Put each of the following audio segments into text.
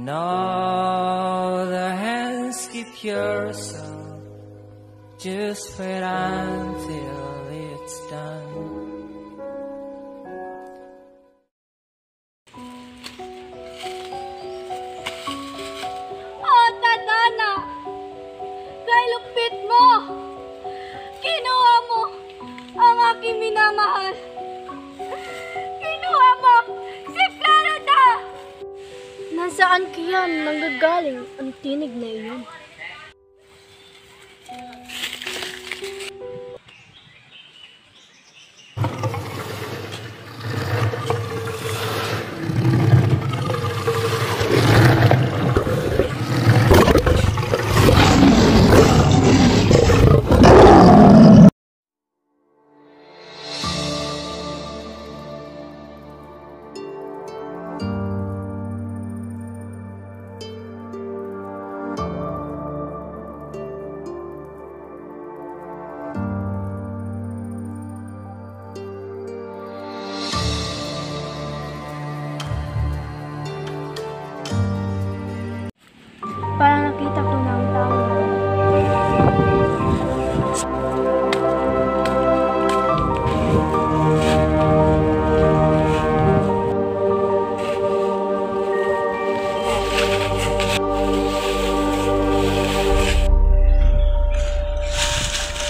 know the hands keep yourself. Just wait until it's done. Oh, Tadana! Kay lupit mo! Kinuha mo ang aking minamahal! Kinuha mo si Florida! Nasaan kaya nanggagaling ang tinig na iyon? Parang nakita ko na ang tao.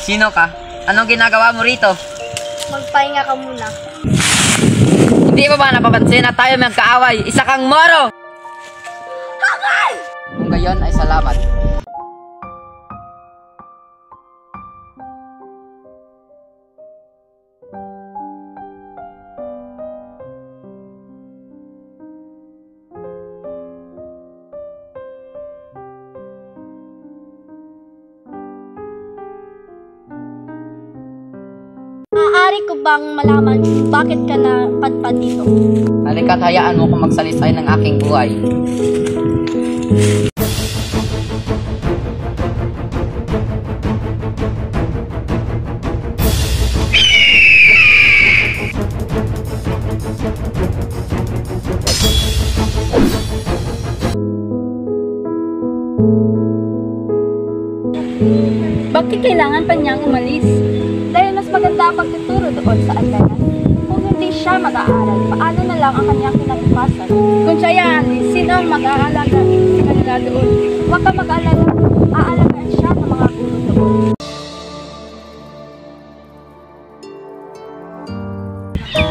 Sino ka? Anong ginagawa mo rito? Magpahinga ka muna. Hindi mo ba napapansin na tayo magkaaway? Isa kang moro! Kung gayon ay salamat. Maaari ko bang malaman bakit ka na padpad dito? Halika't hayaan mo kung magsalisay ng aking buhay. Bakit kailangan pa niyang umalis? Dahil mas maganda ang pagtuturo doon sa Atenas. Kung hindi siya mag-aaral, paano na lang ang kanyang kinabukasan? Kung siya yan, sino ang mag-aalaga sa kanila doon? Huwag ka mag-aalala, aalagaan siya ng mga guro doon.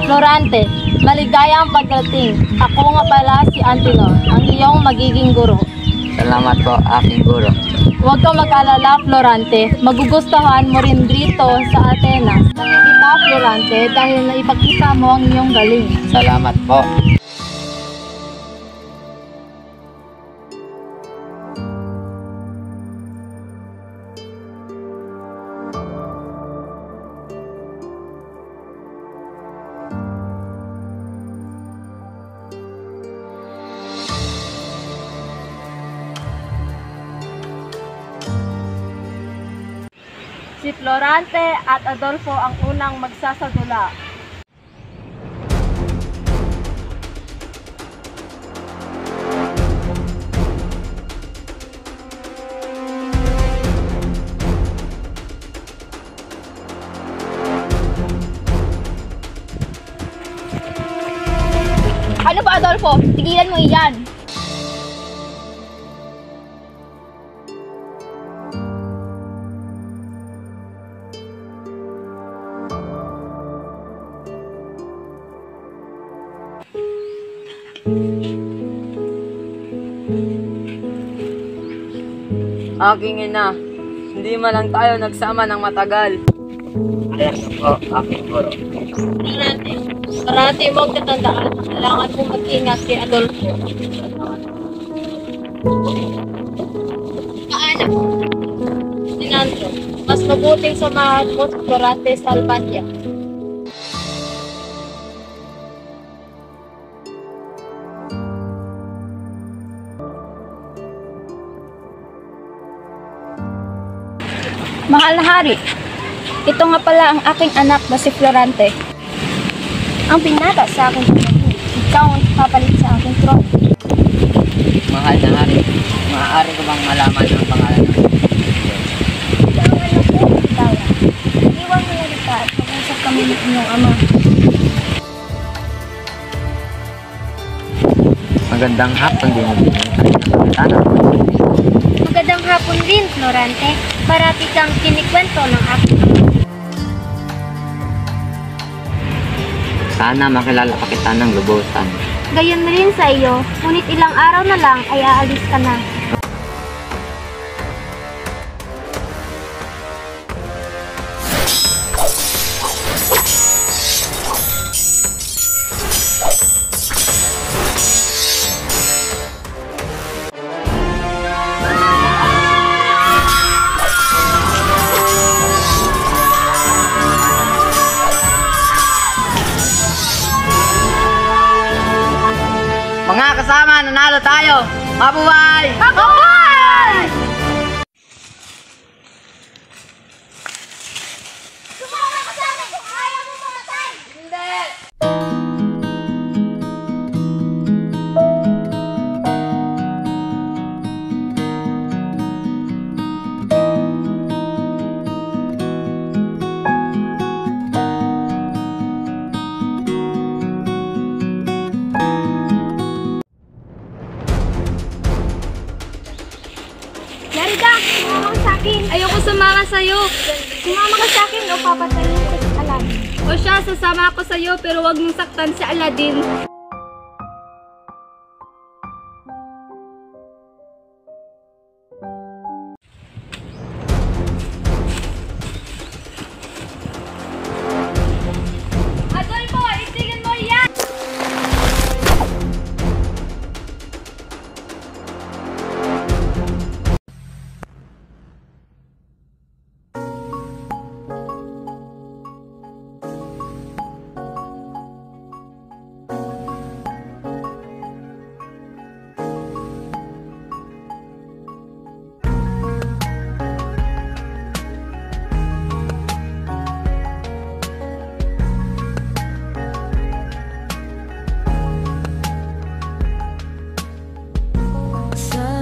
Florante, maligaya ang pagdating. Ako nga pala si Antino, ang iyong magiging guro. Salamat po, aking guro. Huwag kang mag-alala, Florante. Magugustuhan mo rin dito sa Atenas. Nakikita, Florante, dahil naipakita mo ang iyong galing. Salamat po. Si Florante at Adolfo ang unang magsasadula. Ano ba, Adolfo? Tigilan mo iyan! Aking ina, hindi man lang tayo nagsama ng matagal. Ayan po, aking guro. Parati mo tatandaan, kailangan mo mag-ingat kay Adolfo. Kaanak, Sinandro, mas mabuting samahan mo si Florante sa Albania. Mahal na hari, ito nga pala ang aking anak na si Florante. Ang pinata sa aking pamilya, ikaw ang papalit sa aking trono. Mahal Maaari ko bang malaman ang pangalan ng Isang anak ko, Tara. Iwan mo na kita at mag-usap kami ng inyong ama. Magandang hapon din mo din ang tanong. Magandang hapon din, Florante. Parati kang kinikwento ng aking ama. Sana makilala pa kita ng lubusan. Gayon rin sa iyo, ngunit ilang araw na lang ay aalis ka na. Mga kasama, nanalo tayo! Mabuhay! Mabuhay! Sumama ka sa amin kung ayaw mo mamatay! Hindi! Larida, sumama ka sa akin. Ayoko sumama sa'yo. Sumama ka sa akin o papatayin ko si Aladdin. O siya, sasama ako sa'yo pero wag mong saktan si Aladdin. Adolfo, itigil mo yan! Sun